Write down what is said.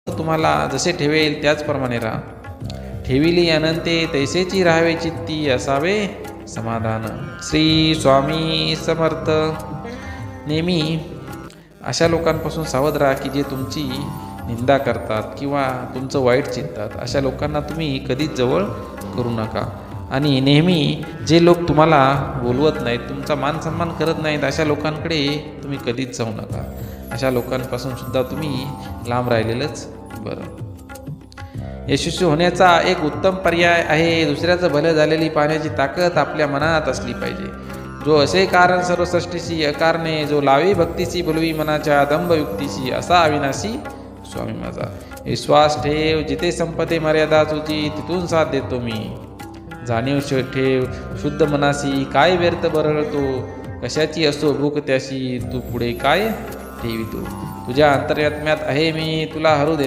तुम्हाला जसे ठेवेल त्याचप्रमाणे राहा. ठेविली अनंते तैसेची राहावे चित्ती, असावे समाधान. श्री स्वामी समर्थ. नेहमी अशा लोकांपासून सावध राहा की जे तुमची निंदा करतात किंवा तुमचं वाईट चिंतात. अशा लोकांना तुम्ही कधीच जवळ करू नका. आणि नेहमी जे लोक तुम्हाला बोलवत नाहीत, तुमचा मान सन्मान करत नाहीत, अशा लोकांकडे तुम्ही कधीच जाऊ नका. अशा लोकांपासून सुद्धा तुम्ही लांब राहिलेलंच बरं. यशस्वी होण्याचा एक उत्तम पर्याय आहे दुसऱ्याचं भलं झालेली पाहण्याची ताकद आपल्या मनात असली पाहिजे. जो असे कारण सर्व सृष्टीशी अकारणे, जो लावी भक्तीशी बोलवी मनाच्या दंभयुक्तीशी, असा अविनाशी स्वामी माझा. विश्वास ठेव जिथे संपते मर्यादा तुझी, तिथून साथ देतो मी. जाणीव ठेव शुद्ध मनाशी, काय व्यर्थ बरळतो, कशाची असो भूक त्याशी, तू पुढे काय ठेवितो. तुझ्या अंतर्यात्म्यात आहे मी, तुला हरू देणार